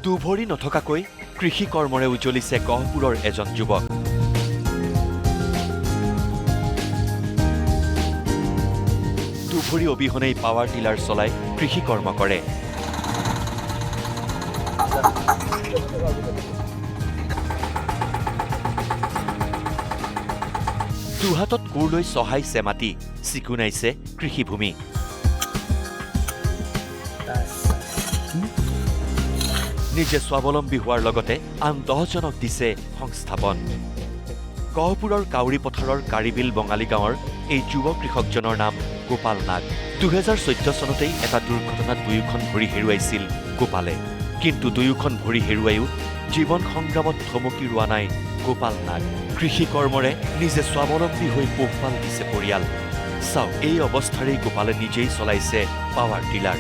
দুভৰি নথকাকৈ কৃষি কৰ্মৰে উজ্বলিছে গহপুৰৰ এজন যুৱক। দুভৰি অবিহনেই পাৱাৰ টিলাৰ চলাই কৃষি কৰ্ম কৰে। দুহাতত কোৰ লৈ চহাইছে মাটি, চিকুনাইছে কৃষিভূমি। নিজে স্বাৱলম্বী হোৱাৰ লগতে আন 10জনক দিছে সংস্থাপন। গহপুৰৰ কাউৰী পথাৰৰ কাৰিবিল বঙালী গাঁৱৰ এই যুৱ কৃষকজনৰ নাম গোপাল নাগ। 2014 চনতেই এটা দুৰ্ঘটনাত দুয়োখন ভৰি হেৰুৱাইছিল গোপালে। কিন্তু দুয়োখন ভৰি হেৰুৱাইও জীৱন সংগ্ৰামত থমকি ৰোৱা নাই গোপাল নাগ। কৃষি কৰ্মৰে নিজে স্বাৱলম্বী হৈ পোহপাল দিছে পৰিয়াল। চাওক, এই অৱস্থাৰেই গোপালে নিজেই চলাইছে পাৱাৰ টিলাৰ।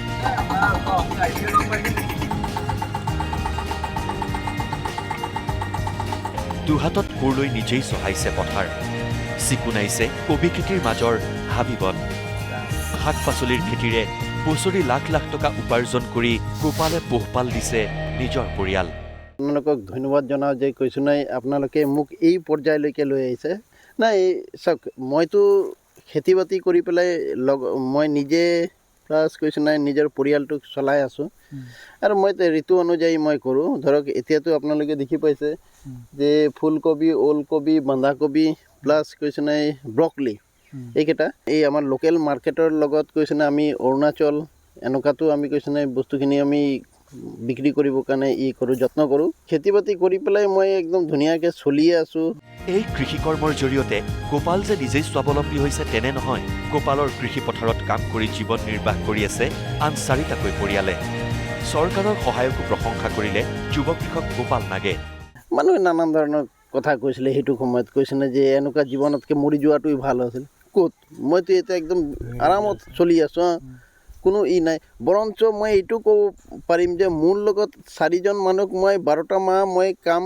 দুহাতত কোৰ লৈ নিজেই চহাইছে পথাৰ, চিকুনাইছে কবি খেতিৰ মাজৰ হাবি বন। শাক পাচলিৰ খেতিৰে বছৰি লাখ লাখ টকা উপাৰ্জন কৰি গোপালে পোহপাল দিছে নিজৰ পৰিয়াল। আপোনালোকক ধন্যবাদ জনাওঁ যে কৈছোঁ নাই, আপোনালোকে মোক এই পৰ্যায়লৈকে লৈ আহিছে। নাই চাওক, মইতো খেতি বাতি কৰি পেলাই মই নিজে প্লাছ কৈছোঁ নাই নিজৰ পৰিয়ালটোক চলাই আছোঁ। আৰু মই ঋতু অনুযায়ী মই কৰোঁ। ধৰক এতিয়াতো আপোনালোকে দেখি পাইছে যে ফুলকবি, ওলকবি, বন্ধাকবি প্লাছ কৈছোঁ নাই ব্ৰকলি, এইকেইটা এই আমাৰ লোকেল মাৰ্কেটৰ লগত কৈছোঁ নাই আমি অৰুণাচল এনেকুৱাতো আমি কৈছোঁ নাই বস্তুখিনি আমি বিক্ৰী কৰিবৰ কাৰণে কৰোঁ, যত্ন কৰোঁ। খেতি বাতি কৰি পেলাই মই একদম ধুনীয়াকৈ চলিয়ে আছোঁ। এই কৃষি কৰ্মৰ জৰিয়তে গোপাল যে নিজেই স্বাৱলম্বী হৈছে তেনে নহয়। গোপালৰ কৃষি পথাৰত কাম কৰি জীৱন নিৰ্বাহ কৰি আছে আন 4টাকৈ পৰিয়ালে। চৰকাৰৰ সহায়কো প্ৰশংসা কৰিলে যুৱ কৃষক গোপাল নাগে। মানুহে নানান ধৰণৰ কথা কৈছিলে সেইটো সময়ত, কৈছিলে যে এনেকুৱা জীৱনতকৈ মৰি যোৱাটোৱেই ভাল আছিল। ক'ত, মইতো এতিয়া একদম আৰামত চলি আছোঁ, কোনো নাই। বৰঞ্চ মই এইটো ক'ব পাৰিম যে মোৰ লগত 4জন মানুহক মই 12টা মাহ মই কাম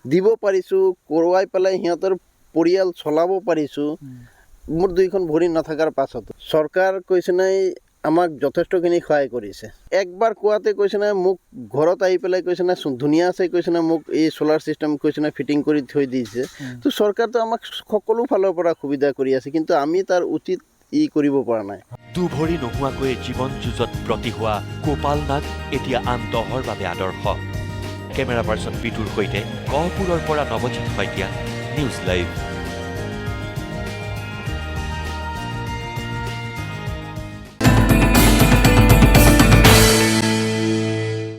দিব পাৰিছোঁ, কৰোৱাই পেলাই সিহঁতৰ পৰিয়াল চলাব পাৰিছোঁ মোৰ 2খন ভৰি নথকাৰ পাছতো। চৰকাৰ কৈছে নাই আমাক যথেষ্টখিনি সহায় কৰিছে। একবাৰ কোৱাতে কৈছে নাই মোক ঘৰত আহি পেলাই কৈছে নাই ধুনীয়া আছে, কৈছে নাই মোক এই চ'লাৰ ছিষ্টেম কৈছে নাই ফিটিং কৰি থৈ দিছে। তো চৰকাৰতো আমাক সকলো ফালৰ পৰা সুবিধা কৰি আছে, কিন্তু আমি তাৰ উচিত কৰিব পৰা নাই। দুভৰি নোহোৱাকৈ জীৱন যুঁজত ব্ৰতী হোৱা গোপাল নাগ এতিয়া আন 10ৰ বাবে আদৰ্শ। কেমেৰা পাৰ্চন পিটুৰ সৈতে গহপুৰৰ পৰা নৱজিৎ শইকীয়া, নিউজ লাইভ।